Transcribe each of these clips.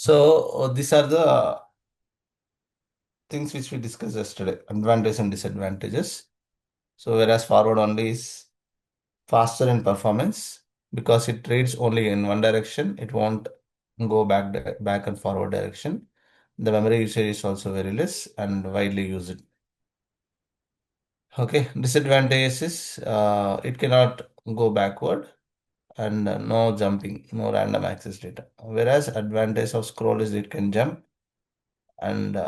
So these are the things which we discussed yesterday, advantages and disadvantages. So whereas forward only is faster in performance because it reads only in one direction, it won't go back and forward direction. The memory usage is also very less and widely used. Okay, disadvantages is it cannot go backward and no jumping, no random access data. Whereas advantage of scroll is it can jump and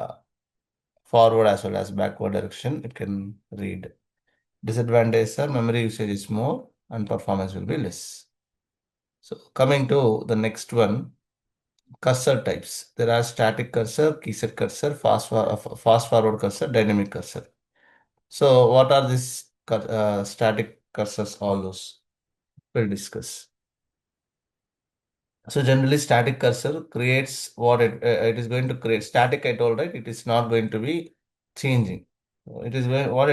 forward as well as backward direction it can read. Disadvantage are memory usage is more and performance will be less. So coming to the next one, cursor types. There are static cursor, keyset cursor, fast forward cursor, dynamic cursor. So what are these static cursors? All those we'll discuss. So generally static cursor creates what it is going to create. Static I told, right? It is not going to be changing. What it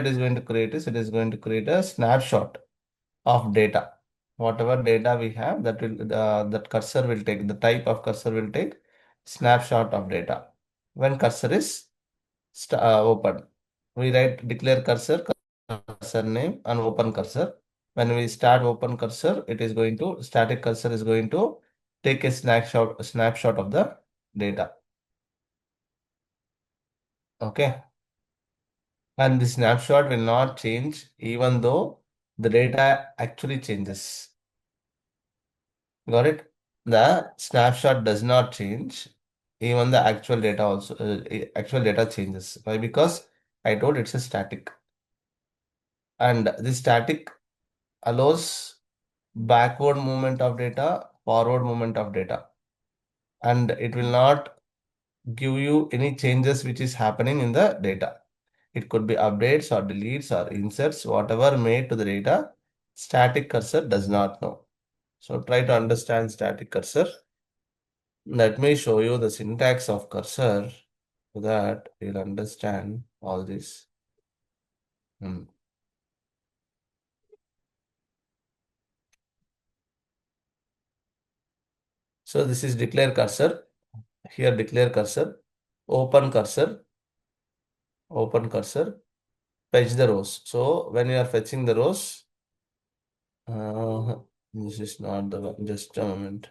is going to create is it is going to create a snapshot of data. Whatever data we have, that cursor will take, the type of cursor will take snapshot of data. When cursor is open, we write declare cursor name and open cursor. When we start open cursor, it is going to static cursor is going to take a snapshot of the data. Okay, and the snapshot will not change even though the data actually changes. Got it? The snapshot does not change. Even the actual data also actual data changes. Why? Because I told it's a static. And this static allows backward movement of data, forward movement of data. And it will not give you any changes which is happening in the data. It could be updates or deletes or inserts, whatever made to the data, static cursor does not know. So try to understand static cursor. Let me show you the syntax of cursor so that you'll understand all this. Hmm. So this is declare cursor. Here declare cursor, open cursor, open cursor, fetch the rows. So when you are fetching the rows, uh, this is not the one, just a moment.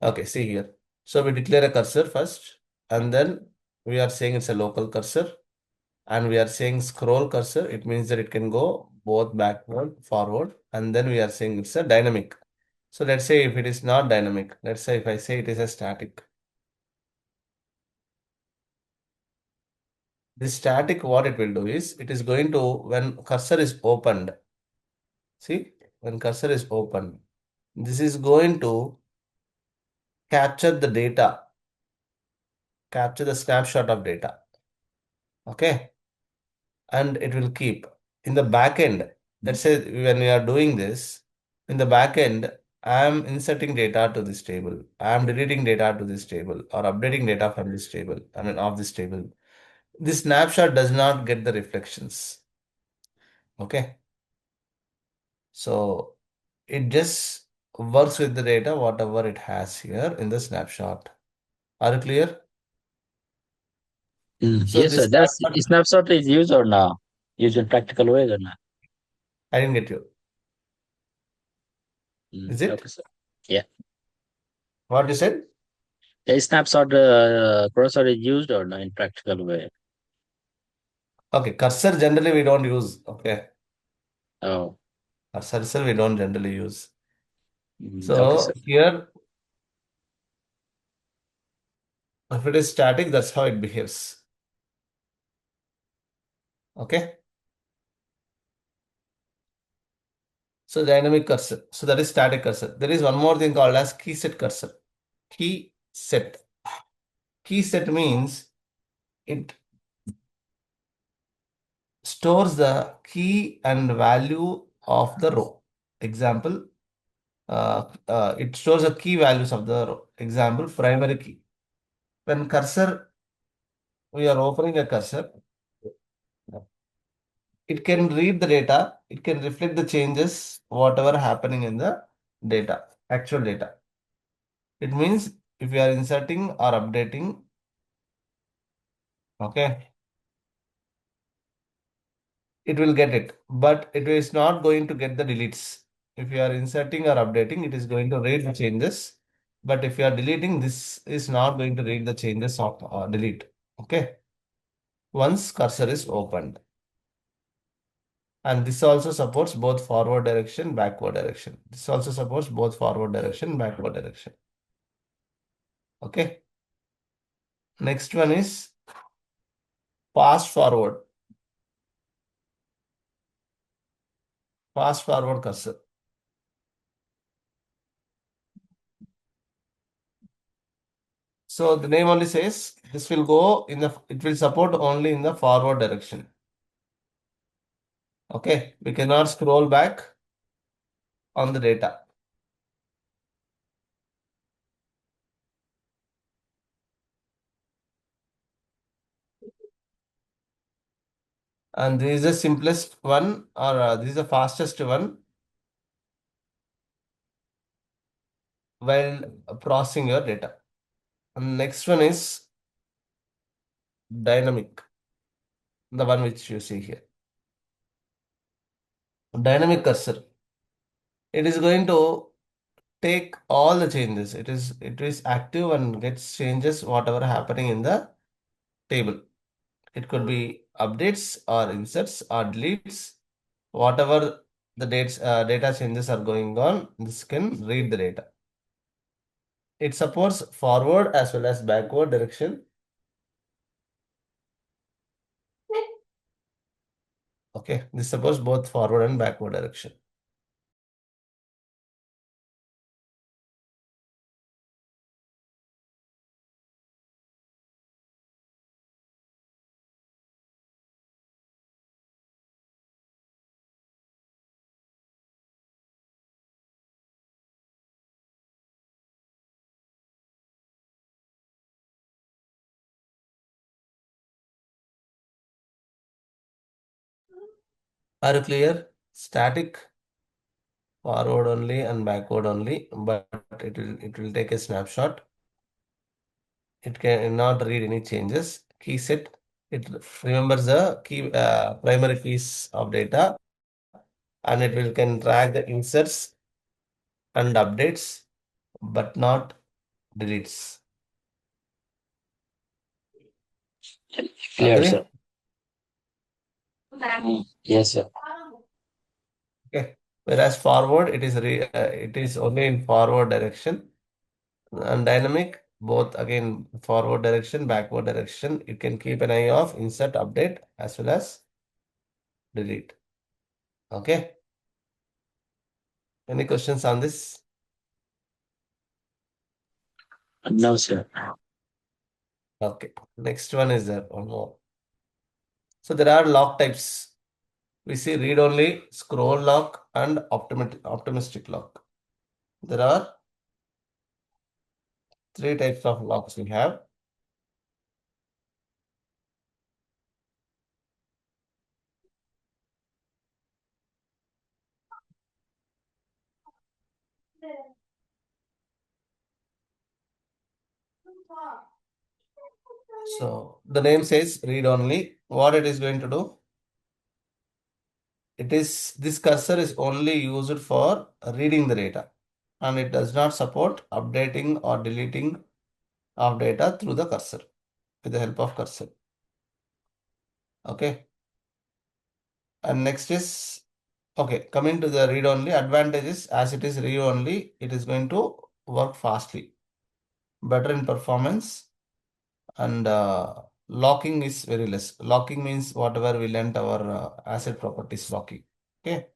Okay, see here. So we declare a cursor first, and then we are saying it's a local cursor, and we are saying scroll cursor. It means that it can go both backward, forward, and then we are saying it's a dynamic. So let's say if it is not dynamic, let's say if I say it is a static. This static, what it will do is, it is going to, when cursor is opened, see, when cursor is opened, this is going to capture the data, capture the snapshot of data. Okay. And it will keep in the back end. Let's say when we are doing this, in the back end, I am inserting data to this table. I am deleting data to this table or updating data from this table, I mean, of this table. This snapshot does not get the reflections. Okay. So it just works with the data, whatever it has here in the snapshot. Are you clear? So Yes, sir. this That's snapshot, snapshot is used or not? Used in practical ways or not? I didn't get you. Is Okay, it? sir. Yeah. What you said? The snapshot cursor is used or not in practical way? Okay, cursor generally we don't use. Okay. Oh, Cursor we don't generally use. okay, sir. So here, if it is static, that's how it behaves. Okay. So dynamic cursor. So that is static cursor. There is one more thing called as key set cursor. Key set. Key set means it stores the key and value of the row. Example, it stores the key values of the row. Example, primary key. When cursor, we are opening a cursor, it can read the data, it can reflect the changes, whatever happening in the data, actual data. It means if you are inserting or updating, okay, it will get it, but it is not going to get the deletes. If you are inserting or updating, it is going to read the changes. But if you are deleting, this is not going to read the changes of delete. Okay. Once cursor is opened. And this also supports both forward direction, backward direction. This also supports both forward direction, backward direction. Okay. Next one is fast forward. Fast forward cursor. So the name only says this will go in the, it will support only in the forward direction. Okay, we cannot scroll back on the data. And this is the simplest one, or this is the fastest one while processing your data. And next one is dynamic, the one which you see here. Dynamic cursor. It is going to take all the changes. It is active and gets changes whatever happening in the table. It could be updates or inserts or deletes, whatever the data changes are going on. This can read the data. It supports forward as well as backward direction. Okay, this supports both forward and backward direction. Are you clear? Static, forward only and backward only, but it will take a snapshot. It cannot read any changes. Key set, it remembers the key primary keys of data, and it will can track the inserts and updates, but not deletes. Clear, Agree? sir. Yes, sir. Okay. Whereas forward, it is only in forward direction, and dynamic both again forward direction, backward direction. You can keep an eye of insert, update as well as delete. Okay. Any questions on this? No, sir. Okay. Next one is there one more. So there are lock types. We see read only, scroll lock, and optimistic lock. There are three types of locks we have. So the name says read only. What it is going to do? It is this cursor is only used for reading the data, and it does not support updating or deleting of data through the cursor with the help of cursor. Okay. And next is okay. Coming to the read only advantages, as it is read only, it is going to work fastly, better in performance, and locking is very less. Locking means whatever we lent our asset properties locking. Okay.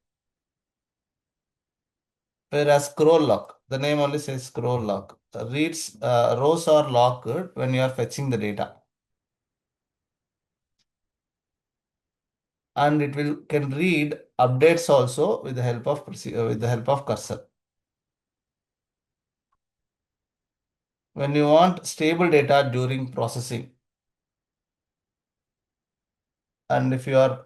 Whereas scroll lock, the name only says scroll lock. Reads rows are locked when you are fetching the data, and it will can read updates also with the help of with the help of cursor. When you want stable data during processing, and if you are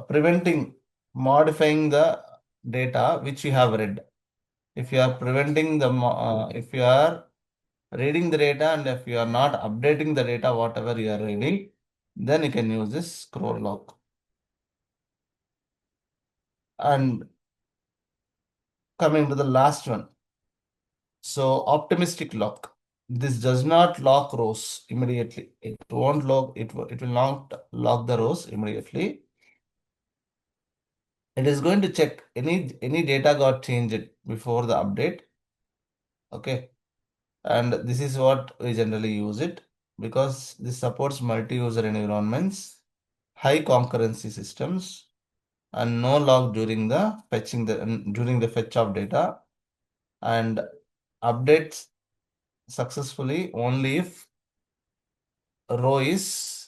preventing modifying the data which you have read, if you are preventing the if you are reading the data, and if you are not updating the data, whatever you are reading, then you can use this scroll lock. And coming to the last one. So optimistic lock. This does not lock rows immediately. It won't lock, it will not lock the rows immediately. It is going to check any data got changed before the update. Okay. And this is what we generally use it because this supports multi-user environments, high concurrency systems, and no log during the during the fetch of data, and updates successfully only if row is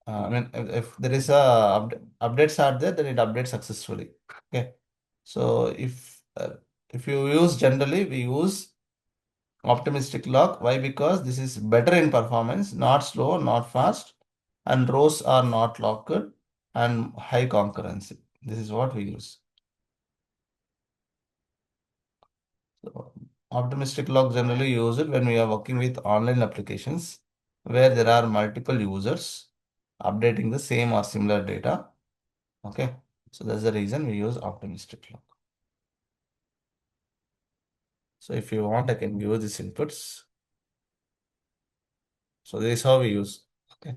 I mean if there is a updates are there, then it updates successfully. Okay. So if you use generally we use optimistic lock. Why? Because this is better in performance, not slow, not fast, and rows are not locked, and high concurrency. This is what we use. So, optimistic log generally use it when we are working with online applications where there are multiple users updating the same or similar data. Okay. So that's the reason we use optimistic log. So if you want, I can give you these inputs. So this is how we use. Okay.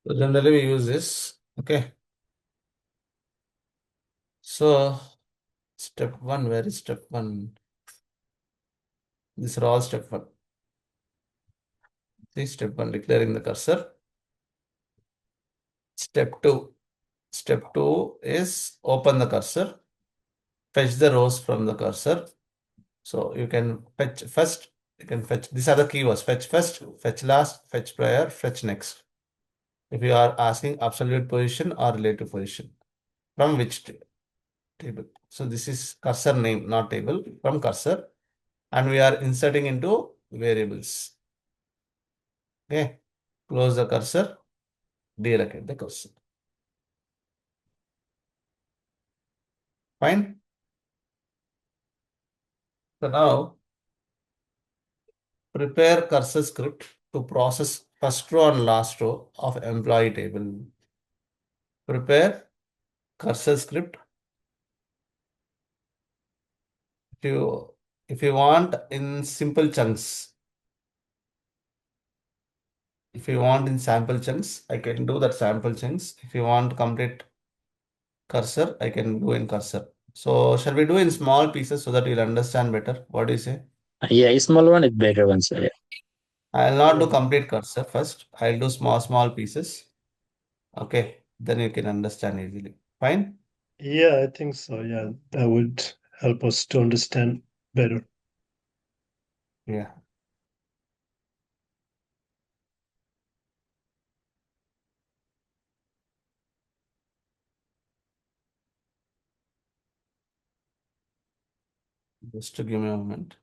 So generally we use this. Okay. So step one, where is step one? These are all step one. See, step one, declaring the cursor. Step two. Step two is open the cursor, fetch the rows from the cursor. So you can fetch first, you can fetch, these are the keywords, fetch first, fetch last, fetch prior, fetch next. If you are asking absolute position or relative position, from which table. So this is cursor name, not table, from cursor. And we are inserting into variables. Okay. Close the cursor, delocate the cursor. Fine. So now prepare cursor script to process first row and last row of employee table. Prepare cursor script. If you want in simple chunks, If you want in sample chunks, I can do that sample chunks. If you want complete cursor, I can do in cursor. So shall we do in small pieces so that you'll understand better? What do you say? Yeah, small one is better one, sir. I'll not do Yeah. complete cursor first. I'll do small pieces. Okay, then you can understand easily. Fine? Yeah, I think so. Yeah, that would help us to understand better. Yeah. Just to give me a moment.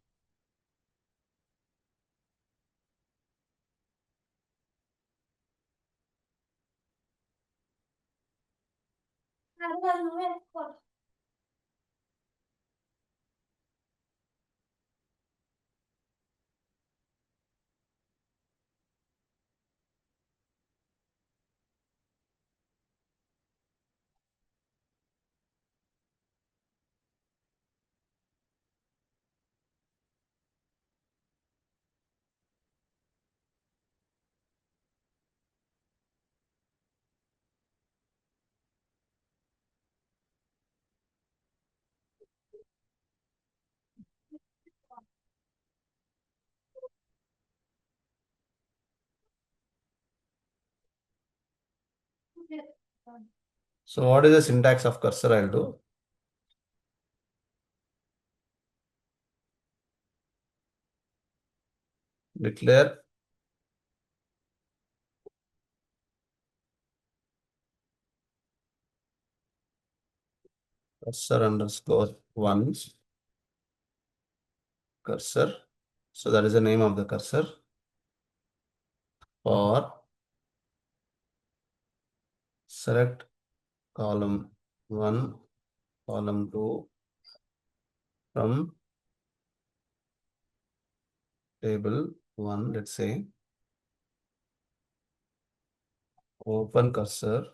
So what is the syntax of cursor I'll do? Declare cursor underscore one cursor. So that is the name of the cursor for select column one, column two from table one, let's say, open cursor,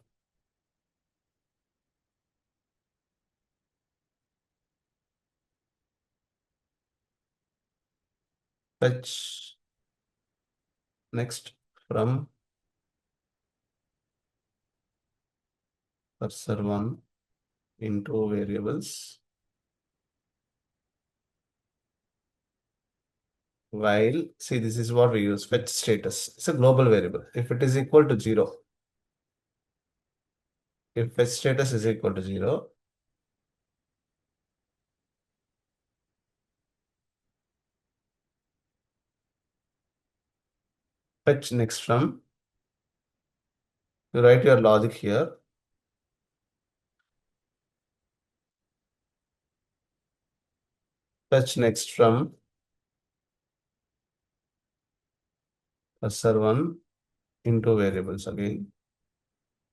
fetch next from cursor one into variables, while, see, this is what we use, fetch status. It's a global variable. If it is equal to 0, if fetch status is equal to 0, fetch next from, you write your logic here, fetch next from cursor one into variables again.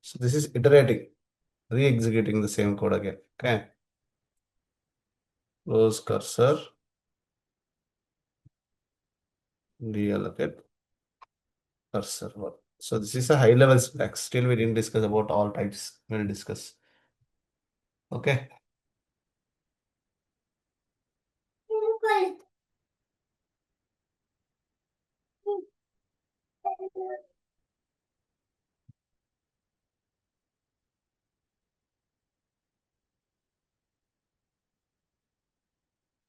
So this is iterating, re-executing the same code again. Okay. Close cursor, deallocate cursor one. So this is a high level specs. Still we didn't discuss about all types. We'll discuss. Okay.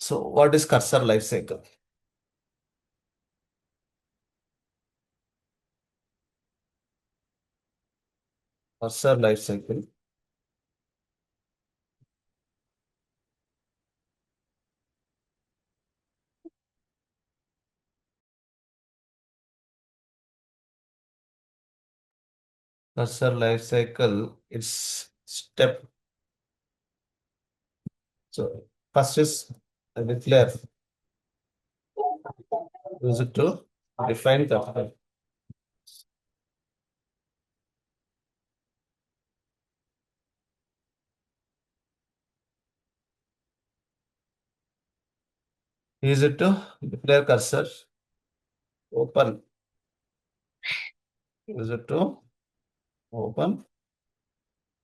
So what is cursor life cycle? Cursor life cycle. Cursor life cycle is step. So first is declare. Use it to define cursor. Use it to declare cursor. Open. Use it to open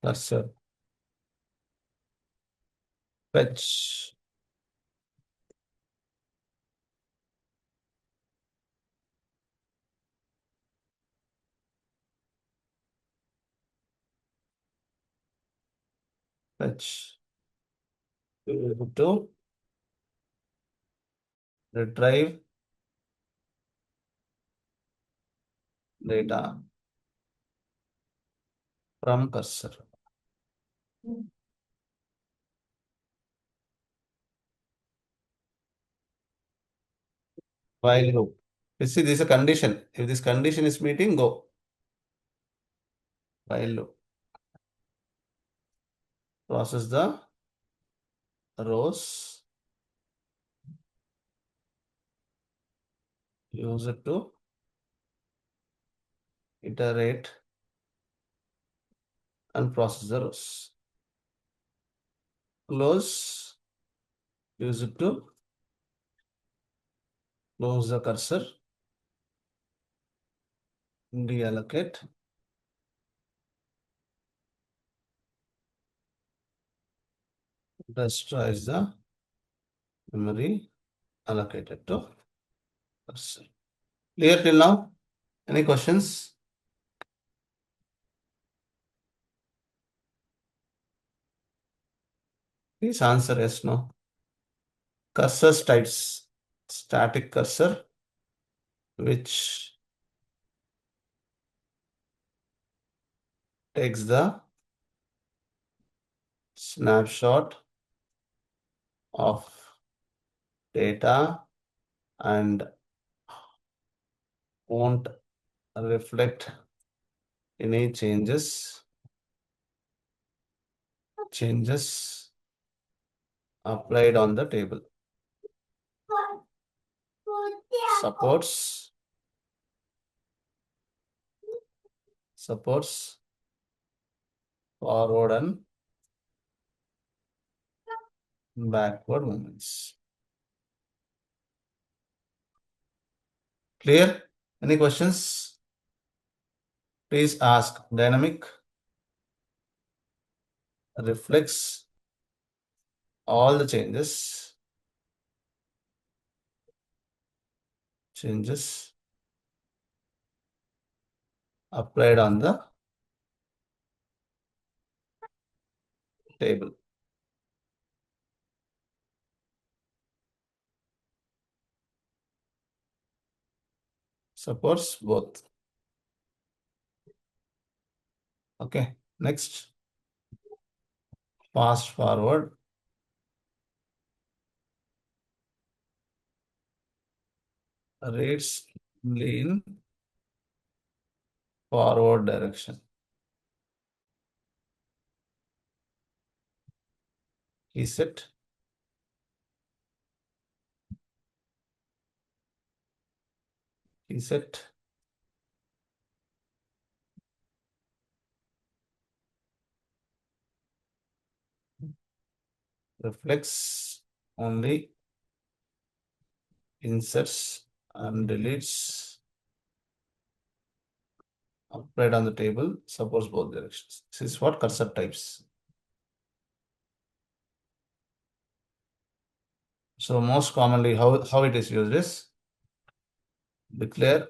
cursor. Fetch. Fetch. You have to retrieve data from cursor. While loop. You see, this is a condition. If this condition is meeting, go. While loop. Process the rows. Use it to iterate and process the rows. Close. Use it to close the cursor. Deallocate. Destroys the memory allocated to cursor. Clear till now? Any questions? Please answer yes, no. Cursor types. Static cursor, which takes the snapshot of data and won't reflect any changes applied on the table. Supports forward and backward movements. Clear? Any questions? Please ask. Dynamic reflects all the changes applied on the table. Supports both. Okay, next. Fast forward. Rates lean forward direction. Keyset. Reflects only inserts and deletes applied on the table, supports both directions. This is what cursor types. So most commonly how it is used is declare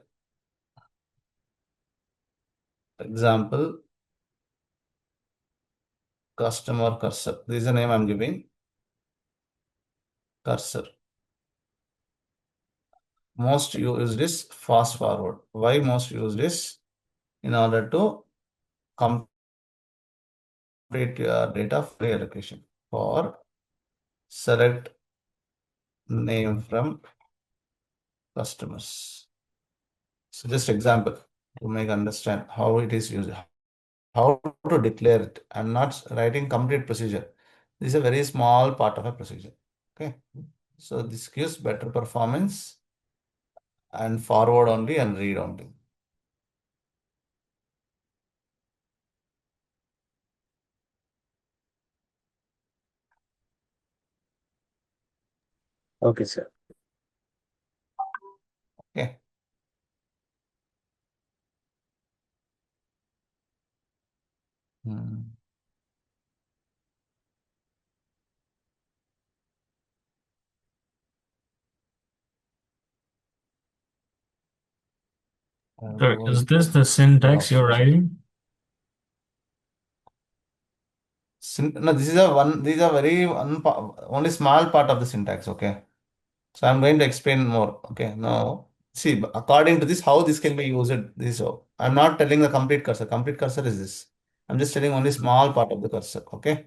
example customer cursor. This is the name I'm giving. Cursor. Most used is fast forward. Why most used is in order to complete your data free allocation for select name from customers. So just example to make understand how it is used, how to declare it. I'm not writing complete procedure. This is a very small part of a procedure. Okay. So this gives better performance and forward only and read only. Okay, sir. Okay. So is this the syntax you're writing? No, this is a one. These are very only small part of the syntax. Okay, so I'm going to explain more. Okay, now see according to this how this can be used. This I'm not telling the complete cursor. Complete cursor is this. I'm just telling only small part of the cursor. Okay,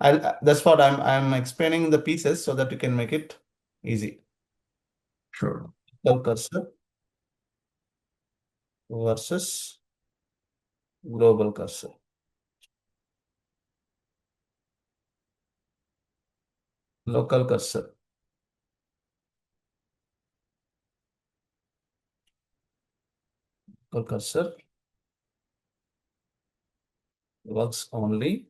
that's what I'm explaining the pieces so that you can make it easy. Sure. Local cursor versus global cursor. Local cursor. Local cursor works only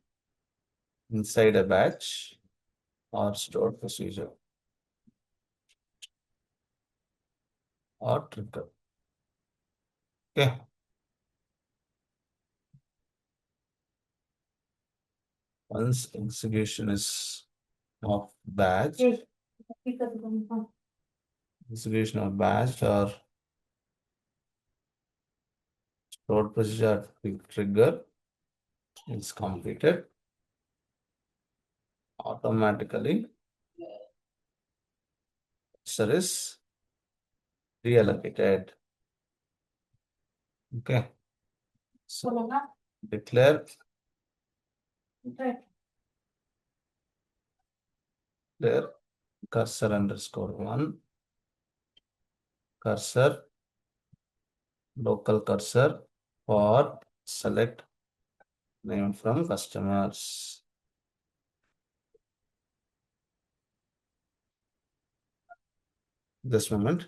inside a batch or stored procedure or trigger. Okay. Once execution is of batch, execution of batch or stored procedure trigger is completed, automatically cursor is reallocated. Okay. So declare cursor underscore one, cursor, local cursor for select name from customers. This moment.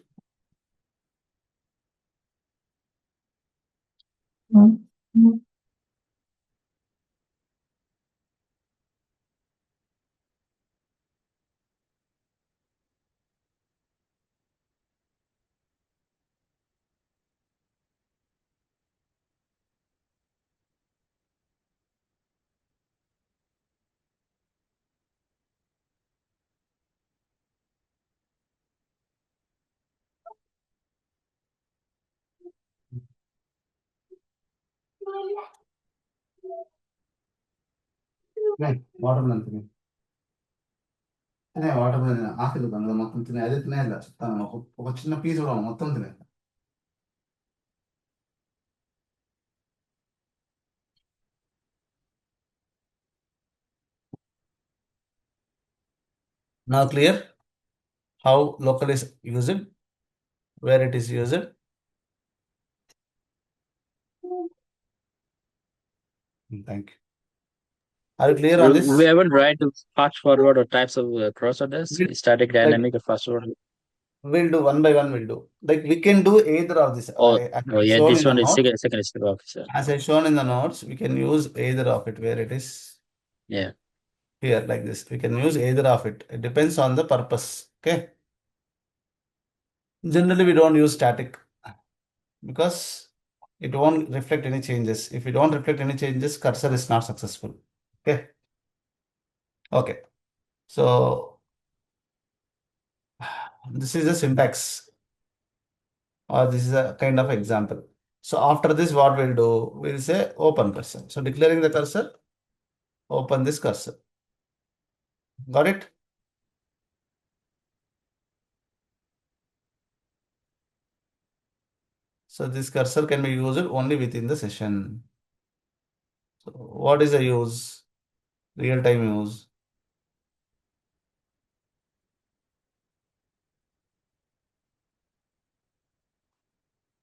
Water తినే తినే water తినే ఆకలి అందులో మొత్తం తినే అదే తినేయాలి చెప్తాను ఒక చిన్న పీస్ కూడా మొత్తం తినే Now clear how local is used, where it is used. Thank you. Are you clear on We this? haven't tried to fast forward or types of cross orders, We'll, static, like, dynamic, or fast forward. we'll do one by one. We'll do like we can do either of this. Oh, As oh yeah, shown this in the one is notes. second is the officer. As I shown in the notes, we can use either of it where it is Yeah. here like this. We can use either of it. It depends on the purpose. Okay. Generally, we don't use static because it won't reflect any changes. If you don't reflect any changes, cursor is not successful. Okay. Okay. So this is the syntax or this is a kind of example. So after this, what we'll do, we'll say open cursor. So declaring the cursor, open this cursor. Got it? So this cursor can be used only within the session. So what is the use? Real-time use.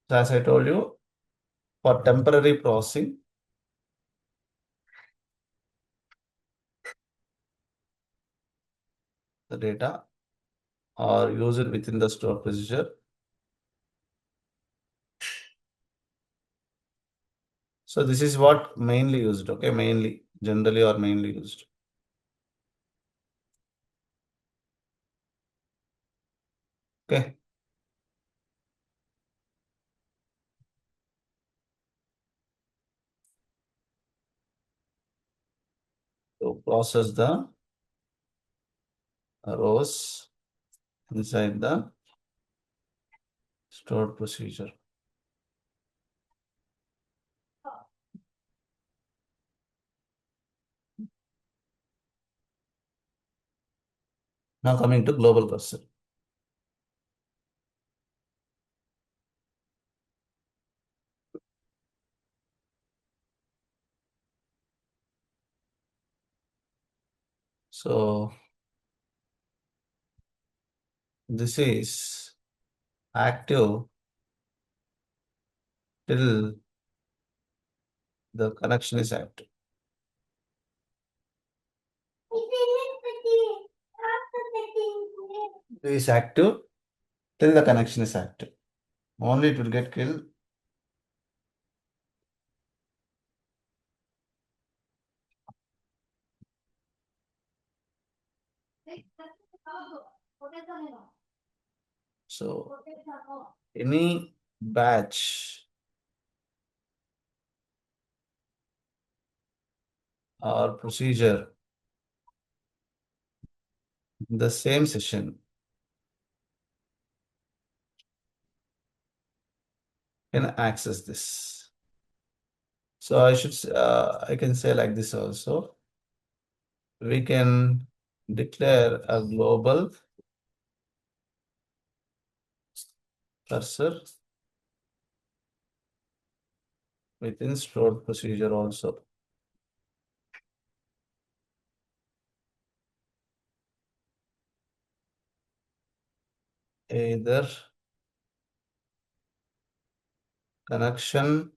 So as I told you, for temporary processing, the data or use it within the store procedure. So this is what mainly used, okay? Mainly, generally or mainly used. Okay. So process the rows inside the stored procedure. Now coming to global cursor. So this is active till the connection is active. It is active till the connection is active. Only it will get killed. So any batch or procedure in the same session can access this. So I can say like this also. We can declare a global cursor within stored procedure also. Either connection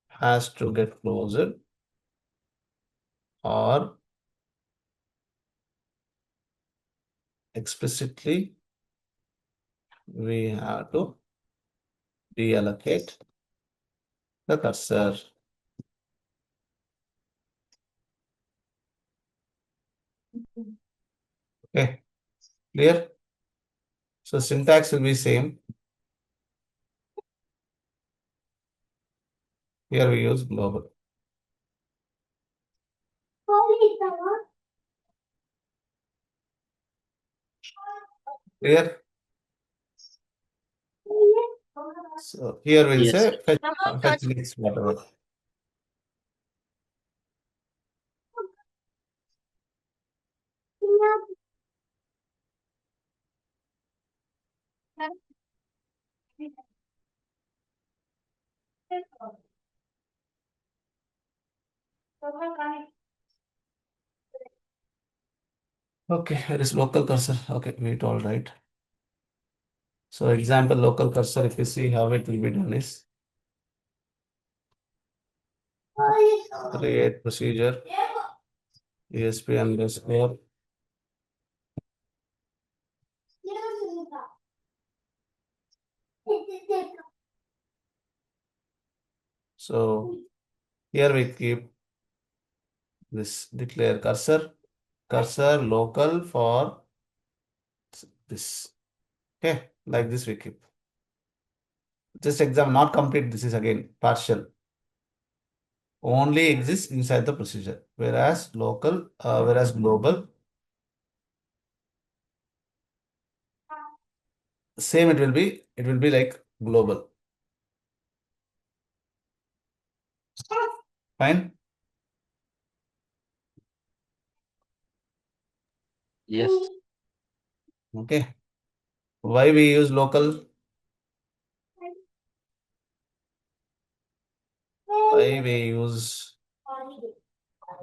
has to get closed or explicitly we have to deallocate the cursor. Okay, clear? So syntax will be same. Here we use global. Clear? So here we'll Yes. say fetch needs whatever. Okay, here is local cursor. Okay, wait, all right. So example local cursor, if you see how it will be done is create procedure ESP underscore so here we keep this declare cursor local for this. Okay, like this we keep. Just exam not complete. This is again partial. Only exists inside the procedure. Whereas whereas global, same it will be like global. Fine. Yes. Okay. Why we use local? Why we use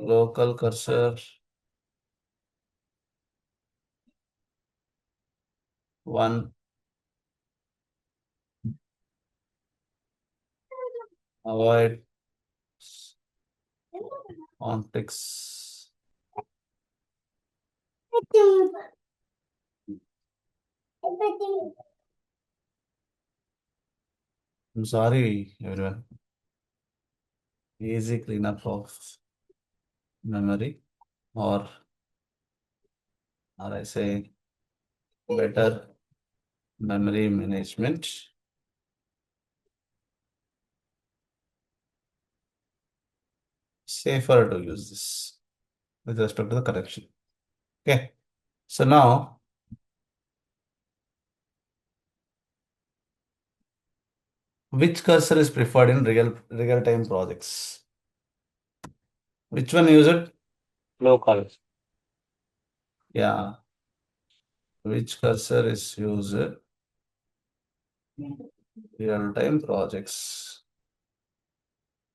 local cursor? One, avoid conflicts. I'm sorry, everyone. Easy cleanup of memory, or I say better memory management. Safer to use this with respect to the correction. Okay. So now which cursor is preferred in real time projects? Which one use it? Local. Yeah. Which cursor is used? Real-time projects.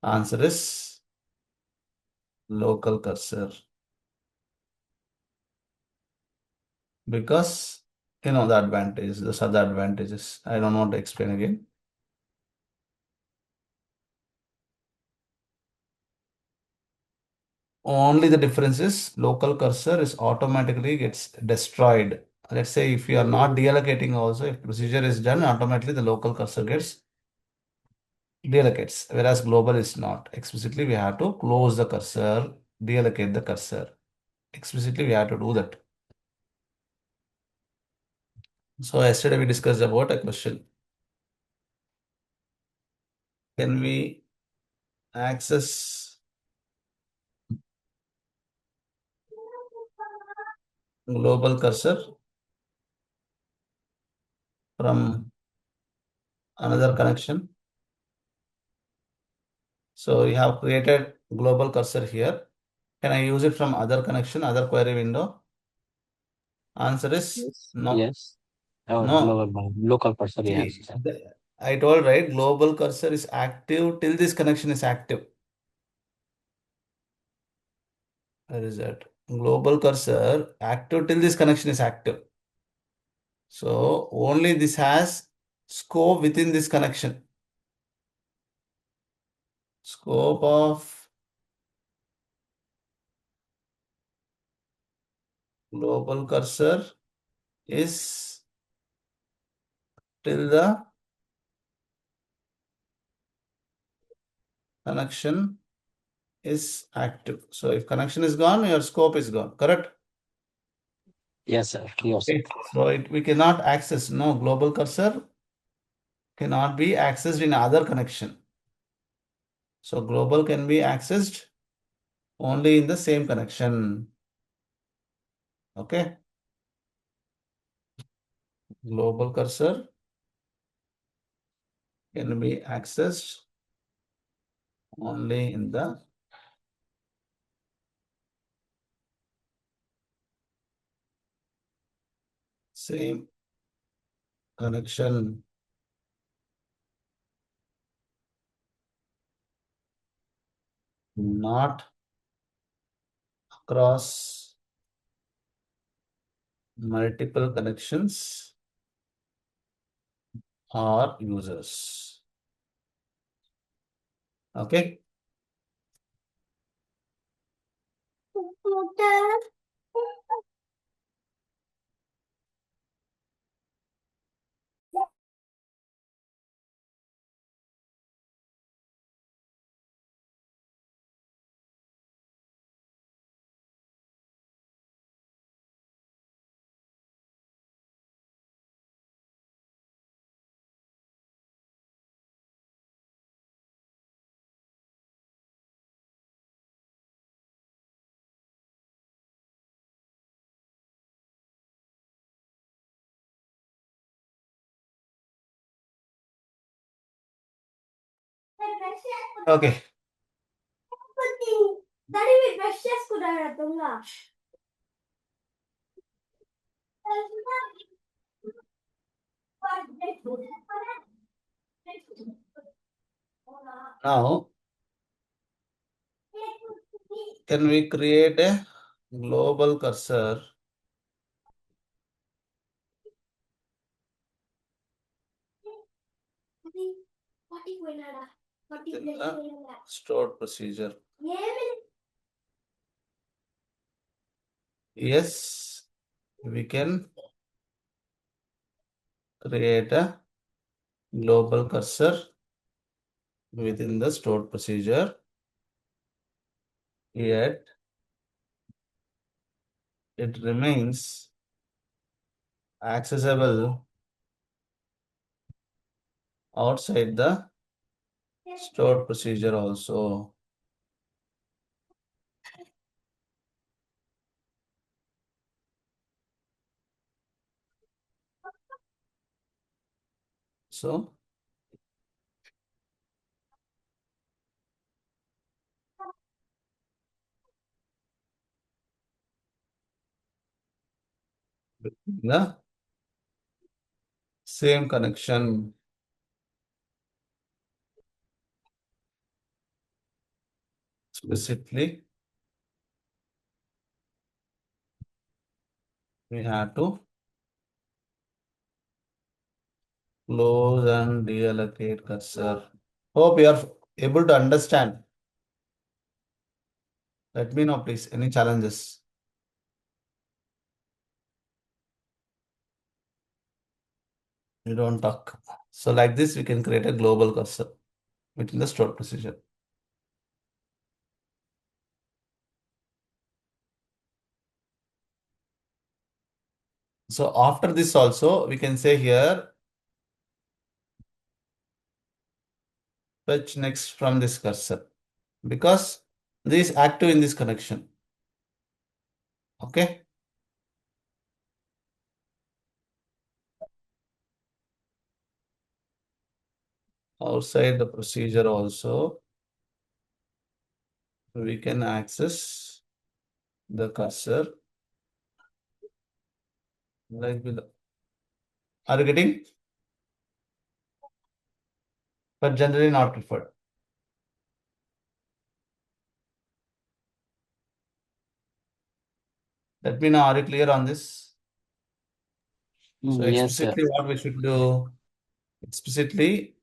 Answer is local cursor. Because you know the advantage, those are the advantages. I don't want to explain again. Only the difference is local cursor is automatically gets destroyed. Let's say if you are not deallocating also, if procedure is done, automatically the local cursor gets deallocates, whereas global is not. Explicitly, we have to close the cursor, deallocate the cursor. Explicitly, we have to do that. So yesterday we discussed about a question. Can we access global cursor from another connection? So you have created global cursor here. Can I use it from other connection, other query window? Answer is Yes. no. Yes. Oh, No. local cursor, yes. See, I told right, global cursor is active till this connection is active. Where is that? Global cursor active till this connection is active. So only this has scope within this connection. Scope of global cursor is till the connection is active. So if connection is gone, your scope is gone. Correct? Yes, sir. Yes, sir. Okay. So we cannot access. No, global cursor cannot be accessed in other connection. So global can be accessed only in the same connection. Okay. Global cursor can be accessed only in the same connection. Not across multiple connections or users. Okay. Okay. Now, can we create a global cursor within the stored procedure? Yes, we can create a global cursor within the stored procedure, yet it remains accessible outside the stored procedure also. So, the Same connection. Explicitly, we have to close and deallocate cursor. Hope you are able to understand. Let me know, please, any challenges. You don't talk. So like this, we can create a global cursor within the stored procedure. So after this also, we can say here, fetch next from this cursor because this is active in this connection. Okay. Outside the procedure also, we can access the cursor like below. Are you getting? But generally not preferred. Let me know, are you clear on this? So Yes, sir. explicitly what we should do, explicitly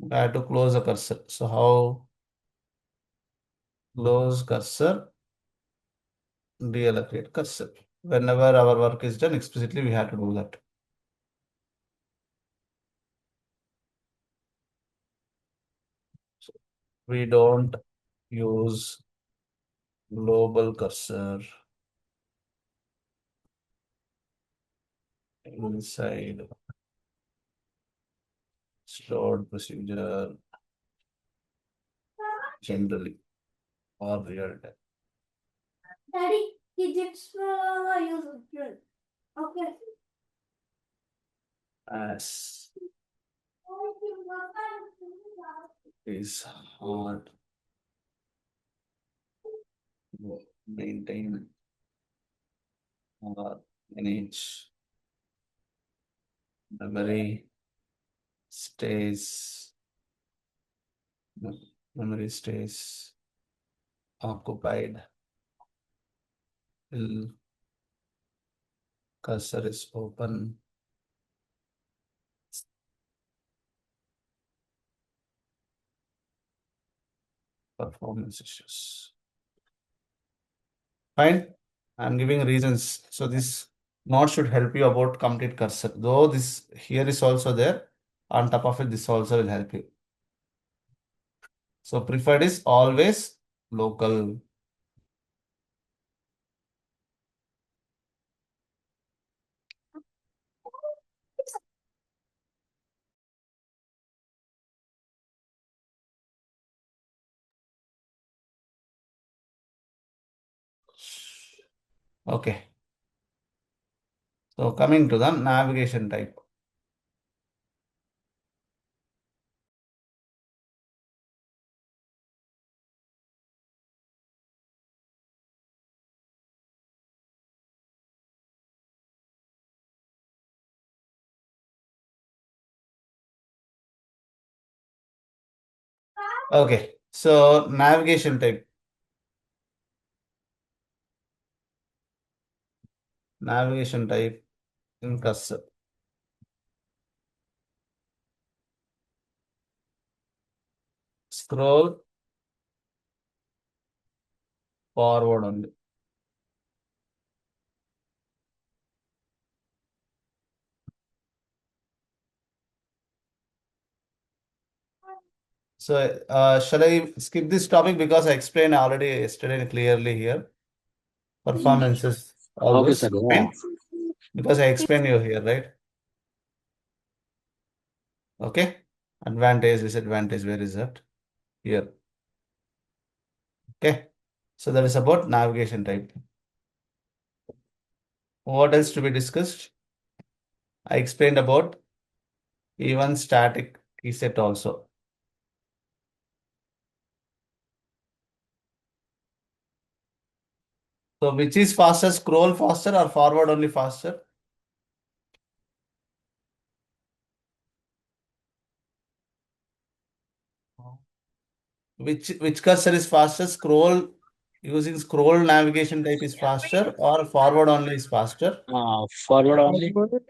we have to close the cursor. So how close cursor, deallocate cursor. Whenever our work is done, explicitly we have to do that. So we don't use global cursor inside stored procedure generally or real time. Daddy, he just use it. Okay. As is hard to maintain or manage memory stays memory stays occupied till cursor is open. Performance issues. Fine. I'm giving reasons. So this note should help you about complete cursor. Though this here is also there. On top of it, this also will help you. So preferred is always local. Okay. So coming to the navigation type. Okay. So navigation type. Navigation type in cursor. Scroll forward only. So shall I skip this topic because I explained already yesterday clearly here. Performances, all Okay, sir. those. Yeah. Fine. Because I explained you here, right? Okay. Advantage, disadvantage, where is that? Here. Okay. So that is about navigation type. What else to be discussed? I explained about even static key set also. So which is faster, scroll faster or forward only faster? Which cursor is faster? Using scroll navigation type is faster or forward only is faster? Forward only. Forward?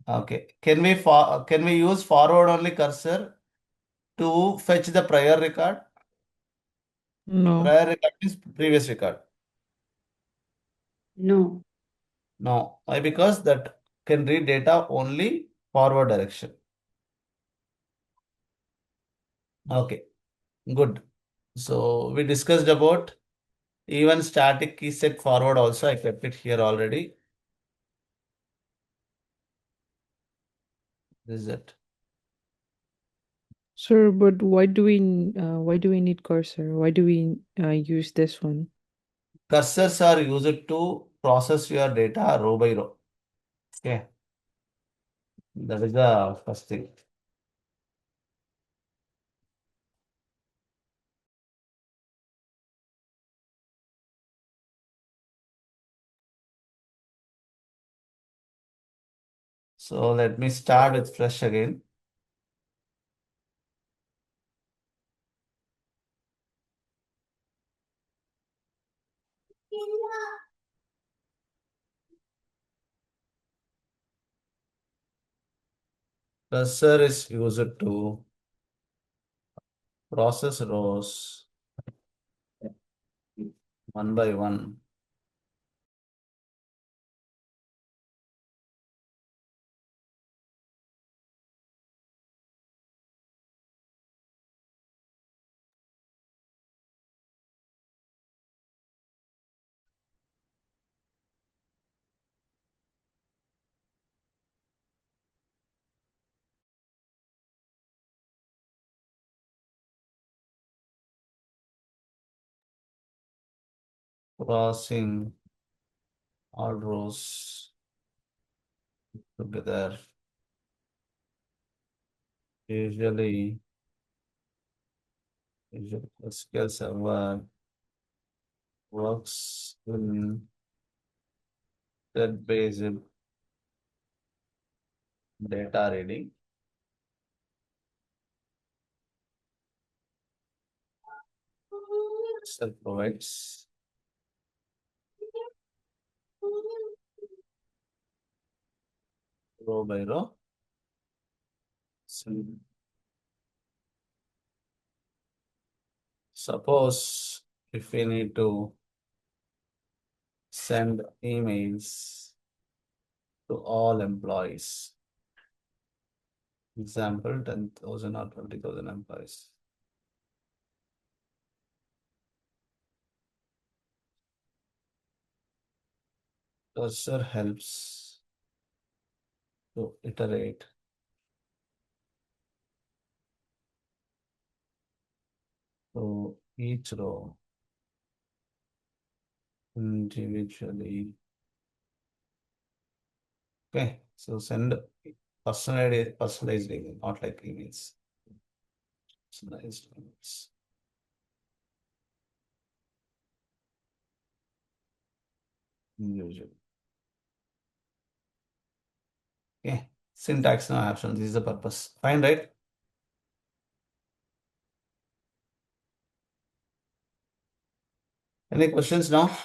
Okay. Can we use forward only cursor to fetch the prior record? No. Prior record means previous record. No. No. Why? Because that can read data only forward direction. Okay. Good. So we discussed about even static key set forward also. I kept it here already. This is it. Sir, but why do we need cursor? Why do we use this one? Cursors are used to process your data row by row. Okay. That is the first thing. So let me start with fresh again. Cursor is used to process rows one by one. Crossing all rows together. Usually, SQL Server works in set-based data reading. Excel provides row by row. So, suppose if we need to send emails to all employees, example 10,000 or 20,000 employees. Cursor helps to iterate to each row individually. Okay, so send personalized email, not like emails. Personalized emails. Individual. Okay, syntax no option. This is the purpose. Fine, right? Any questions now?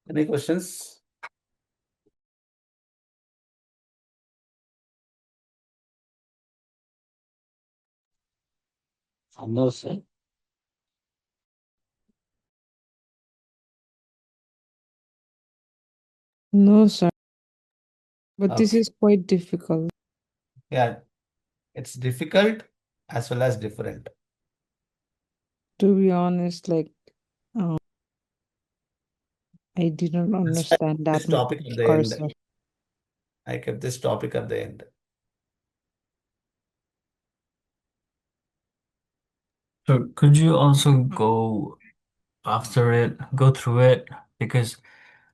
Any questions? No, sir. No, sir. But this Okay. is quite difficult. Yeah, it's difficult as well as different. To be honest, like I didn't That's why understand this that much topic at the end. cursor. I kept this topic at the end. So could you also go through it? Because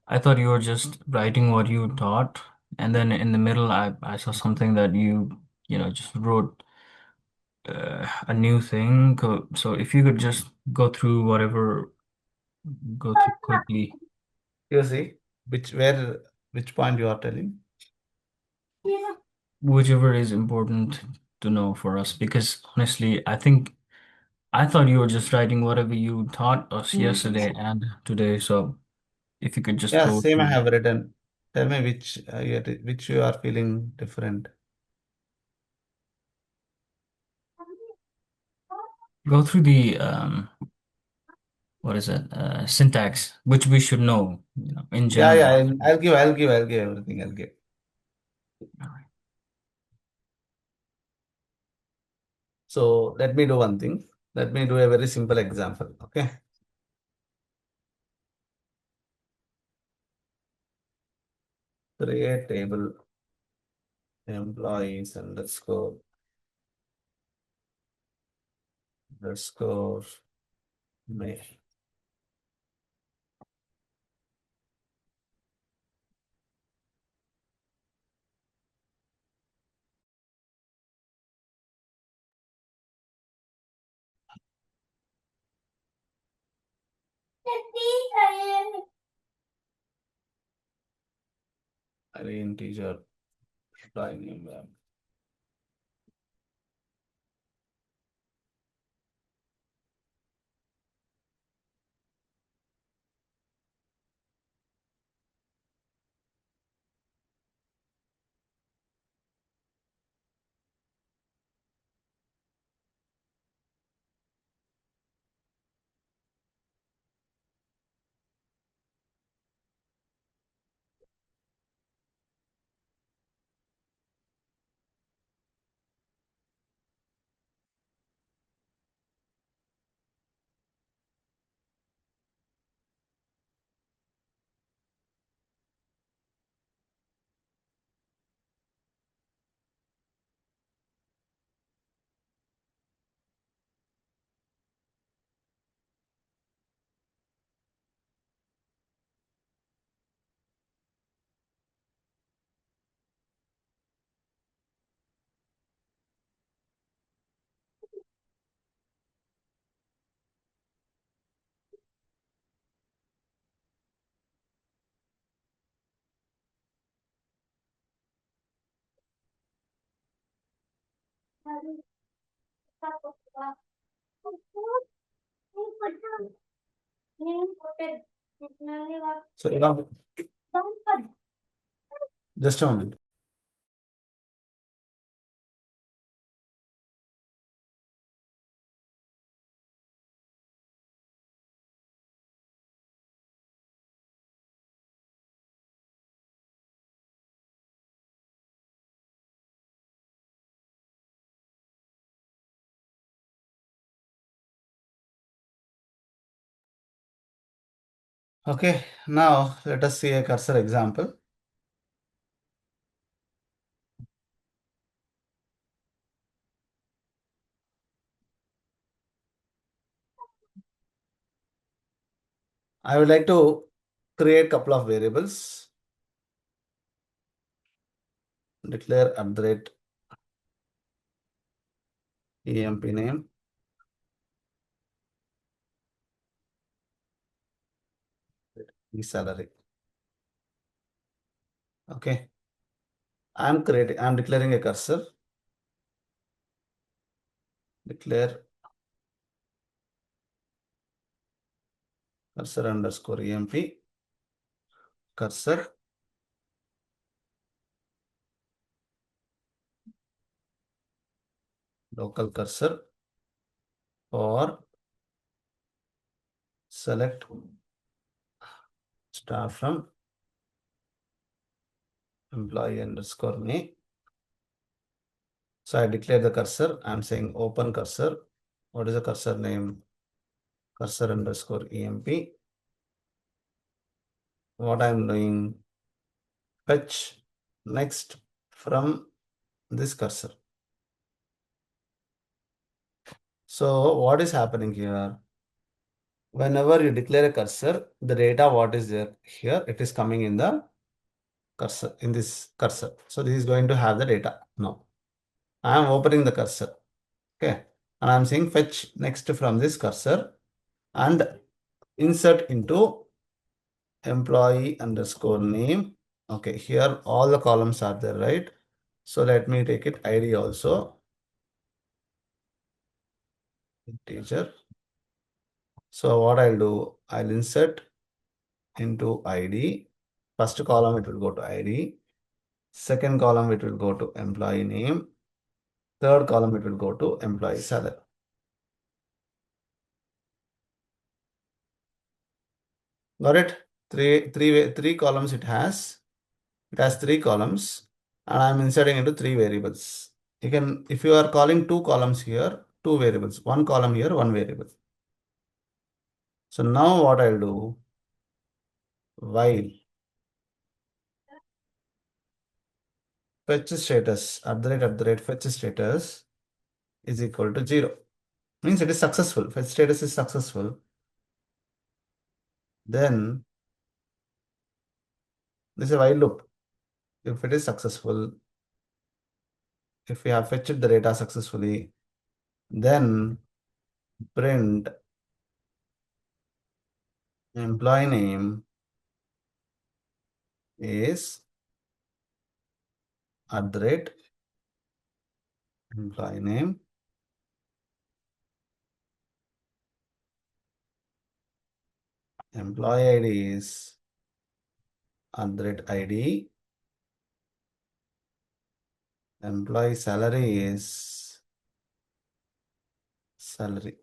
I thought you were just writing what you taught, and then in the middle, I saw something that just wrote a new thing. So if you could just go through quickly. You see? which point you are telling? Yeah. Whichever is important to know for us, because honestly, I thought you were just writing whatever you taught us yesterday and today. So if you could just Yeah, go same I through, have written. Tell me which you are feeling different. go through the what is it? Syntax, which we should know, in Yeah, general. I'll give everything. I'll give. So let me do one thing. Let me do a very simple example. Okay. Create table employees underscore mail. Array integer employee name. So just a moment. Okay, now let us see a cursor example. I would like to create a couple of variables. Declare @emp name. The salary. Okay. I'm declaring a cursor. Declare cursor underscore emp cursor local cursor or select star from employee underscore name. So I declare the cursor. I'm saying open cursor. What is the cursor name? Cursor underscore emp. What I'm doing, fetch next from this cursor. So what is happening here? Whenever you declare a cursor, the data what is there here, it is coming in the cursor, in this cursor. So this is going to have the data. Now I am opening the cursor. Okay. And I'm saying fetch next from this cursor and insert into employee underscore name. Okay, here all the columns are there, right? So let me take it ID also. Integer. So what I'll do, I'll insert into ID. First column it will go to ID. Second column it will go to employee name. Third column it will go to employee salary. Got it? Three columns it has. It has three columns, and I'm inserting into three variables. You can, if you are calling two columns here, two variables, one column here, one variable. So now what I'll do, while fetch status fetch status is equal to 0, means it is successful. Fetch status is successful. Then this is a while loop. If it is successful, if we have fetched the data successfully, then print employee name is employee name employee ID is @ID, employee salary is salary.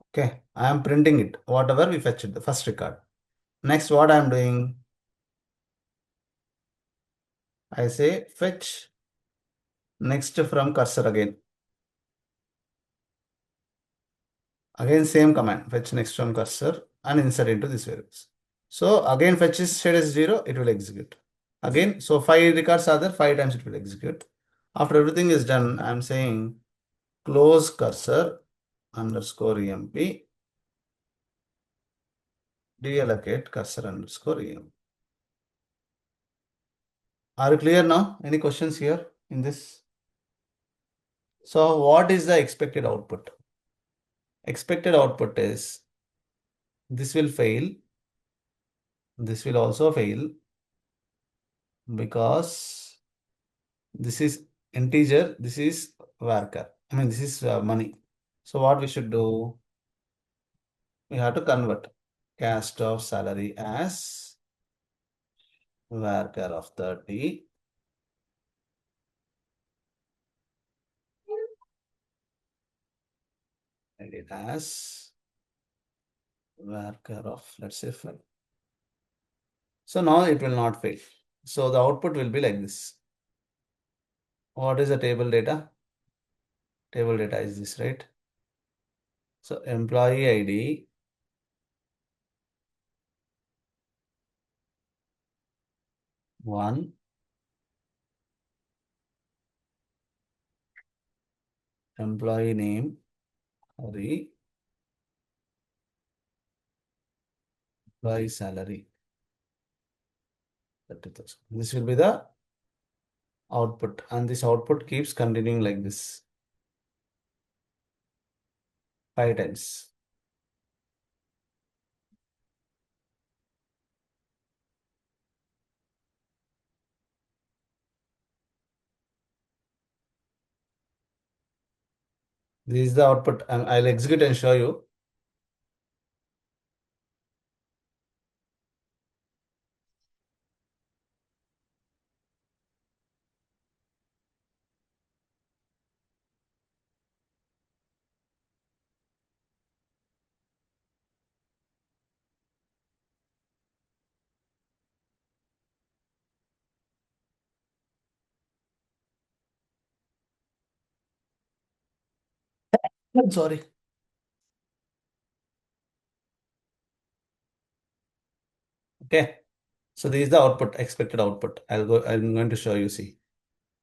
Okay, I am printing it, whatever we fetched the first record. Next, what I am doing, I say fetch next from cursor again. Again, same command, fetch next from cursor and insert into this variables. So again, fetch is status 0, it will execute. Again, so 5 records are there, 5 times it will execute. After everything is done, I am saying close cursor underscore emp, deallocate cursor underscore emp. Are you clear now? Any questions here in this? So what is the expected output? Expected output is this will fail. This will also fail because this is integer. This is varchar. I mean, this is money. So what we should do? We have to convert cast of salary as varchar of 30. And it has varchar of, let's say, 5. So now it will not fail. So the output will be like this. What is the table data? Table data is this, right? So employee ID one, employee name, Hari, employee salary, 30,000. This will be the output, and this output keeps continuing like this 5 times. This is the output, and I'll execute and show you. I'm sorry. Okay. So this is the output, expected output. I'm going to show you, see.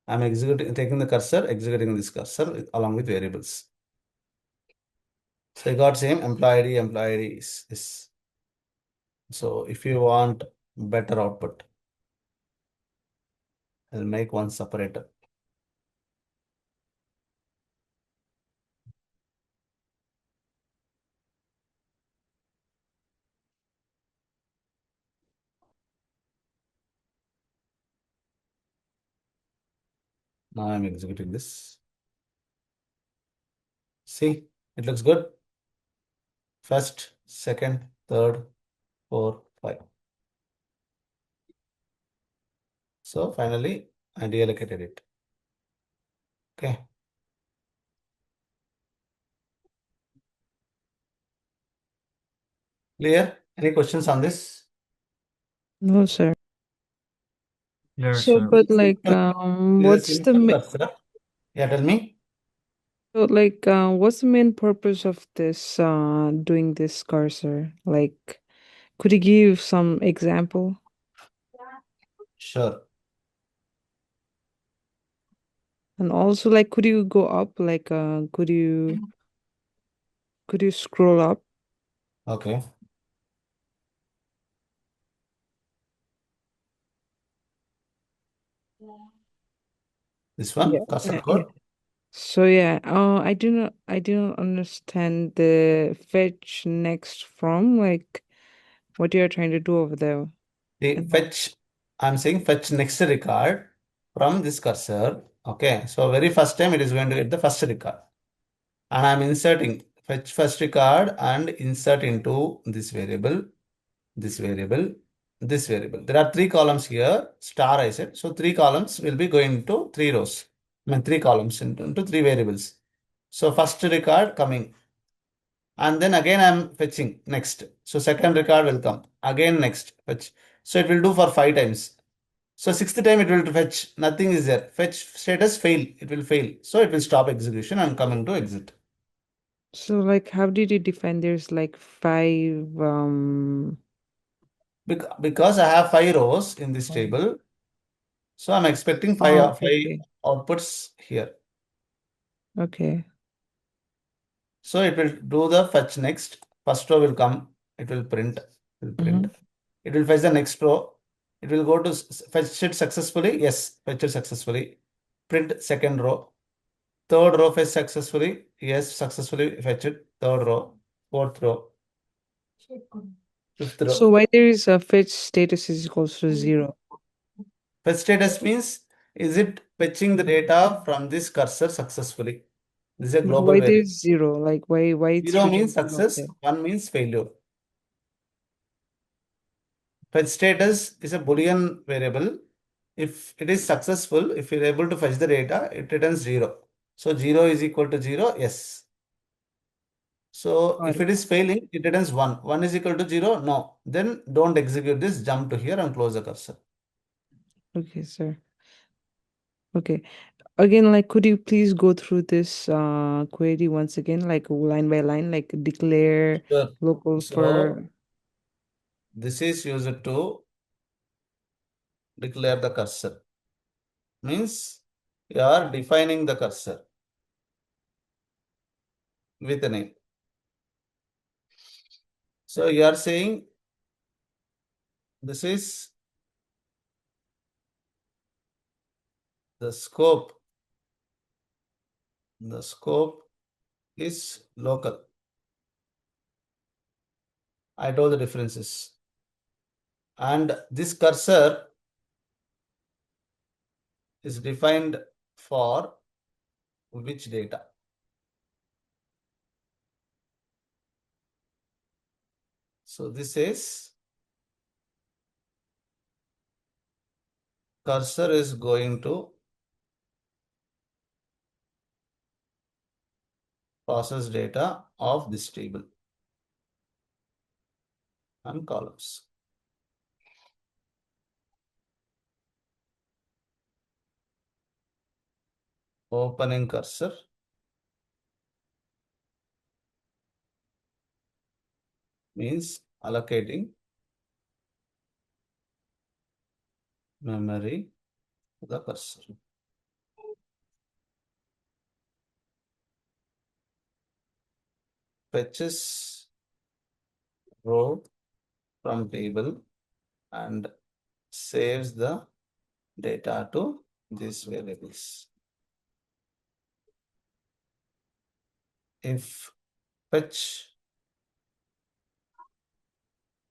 I'm executing, taking the cursor, executing this cursor along with variables. So I got same employee ID is. So if you want better output, I'll make one separator. Now I'm executing this. See, it looks good. First, second, third, 4, 5. So finally, I deallocated it. Okay. Clear? Any questions on this? No, sir. Clear, So, sir. but like, It is a what's the simple cursor. Yeah, tell me. what's the main purpose of this doing this cursor? Like, could you give some example? Sure. And also, like, could you go up? Like, could you scroll up? Okay. This one, Yeah. cursor Yeah. code. So yeah, I do not understand the fetch next from, like, what you're trying to do over there. The And fetch, I'm saying fetch next record from this cursor. Okay. So very first time it is going to get the first record. And I'm inserting fetch first record and insert into this variable, this variable, this variable. There are 3 columns here, star I said. So 3 columns will be going to 3 rows. I mean 3 columns into 3 variables. So first record coming. And then again I'm fetching next. So second record will come. Again next fetch. So it will do for 5 times. So sixth time it will fetch. Nothing is there. Fetch status fail. It will fail. So it will stop execution and coming to exit. so, like, how did you define there's like 5 Because I have 5 rows in this table. So I'm expecting five okay. outputs here. Okay. So it will do the fetch next. First row will come. It will print. It will fetch the next row. It will go to fetch it successfully. Yes, fetch it successfully. Print second row. Third row fetch successfully. Yes, successfully fetch it. Third row. Fourth row. Fifth row. So why there is a fetch status is equals to 0? Fetch status means is it fetching the data from this cursor successfully? This is a global Why variable. there's 0? Like, why it's 0 written means zero success, there? 1 means failure. Fetch status is a Boolean variable. If it is successful, if you're able to fetch the data, it returns 0. So 0 is equal to 0, yes. So Got if it. it is failing, it returns 1. 1 is equal to 0, no. Then don't execute this, jump to here and close the cursor. Okay, sir. Okay. Again, like, could you please go through this query once again, like line by line, like declare Sure. local So for. this is used to declare the cursor. Means you are defining the cursor with a name. So you are saying this is the scope. The scope is local. I told the differences. And this cursor is defined for which data? So this is cursor is going to process data of this table and columns. Opening cursor means allocating memory to the cursor. Fetches row from table and saves the data to these variables. If fetch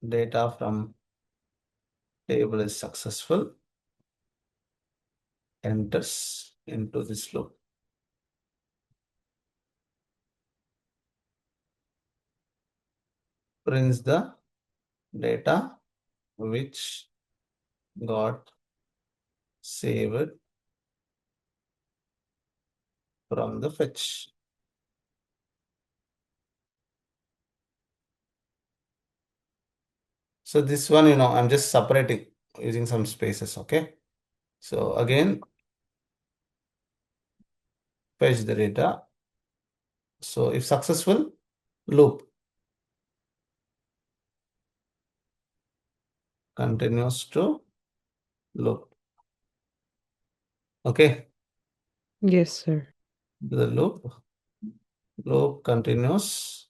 data from table is successful, enters into this loop. Prints the data which got saved from the fetch. So this one, I'm just separating using some spaces, okay? So again, fetch the data. So if successful, loop continues to loop. Okay, Yes, sir. the loop continues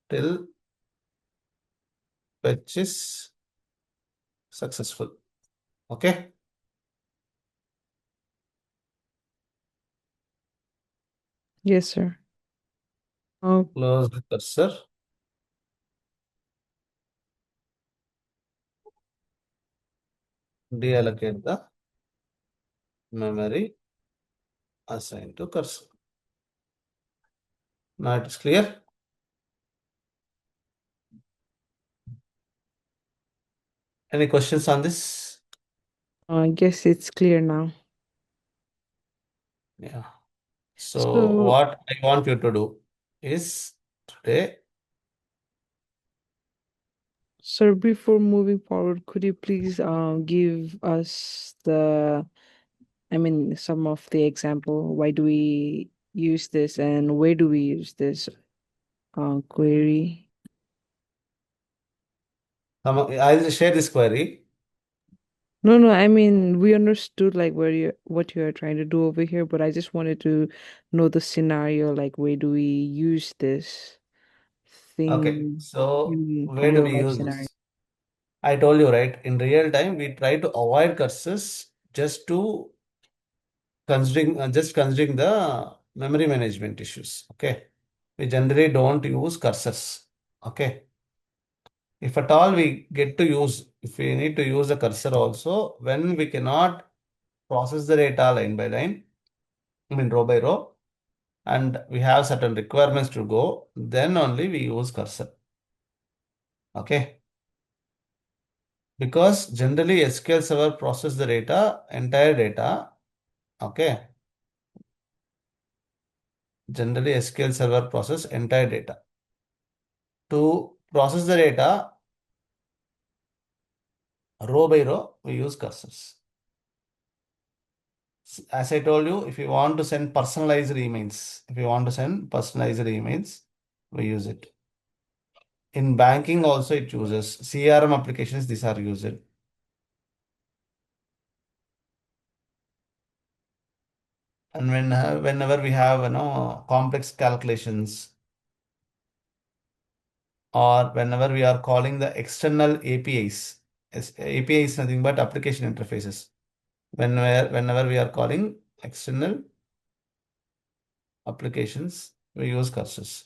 till fetch is successful. Okay, Yes, sir. Oh, close the cursor. Deallocate the memory assigned to cursor. Now it is clear. Any questions on this? I guess it's clear now. Yeah. So So, what I want you to do is today, sir, before moving forward, could you please give us some of the example? Why do we use this and where do we use this query? I'll share this query. No, no, I mean we understood like what you are trying to do over here, but I just wanted to know the scenario, like where do we use this Okay, thing so in where do real we life use scenario? this? I told you, right? In real time, we try to avoid cursors just to considering the memory management issues. Okay, we generally don't use cursors. Okay, if at all we get to use, if we need to use the cursor also, when we cannot process the data line by line, I mean row by row, and we have certain requirements to go, then only we use cursor. Okay. Because generally SQL Server process the data, entire data. Okay. Generally SQL Server process entire data. To process the data, row by row, we use cursors. As I told you, if you want to send personalized emails, we use it. In banking also it uses. CRM applications, these are used. And whenever we have complex calculations, or whenever we are calling the external APIs. API is nothing but application interfaces. Whenever we are calling external applications, we use cursors.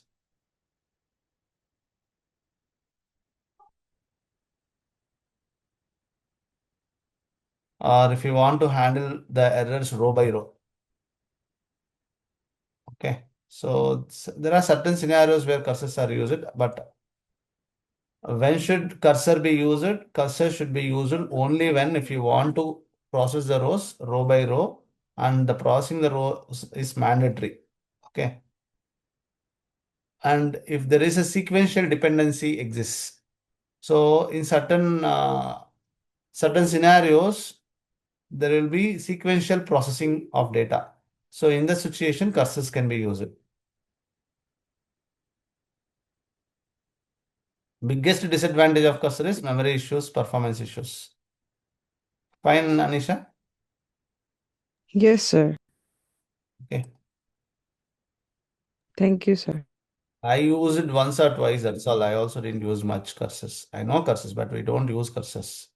Or if you want to handle the errors row by row. Okay. So there are certain scenarios where cursors are used, but when should cursor be used? Cursor should be used only when if you want to process the rows row by row, and the processing the rows is mandatory. Okay. And if there is a sequential dependency exists. So in certain scenarios, there will be sequential processing of data. So in the situation, cursors can be used. Biggest disadvantage of cursor is memory issues, performance issues. Fine, Anisha? Yes, sir. Okay. Thank you, sir. I used it once or twice, that's all. I also didn't use much cursors. I know cursors, but we don't use cursors.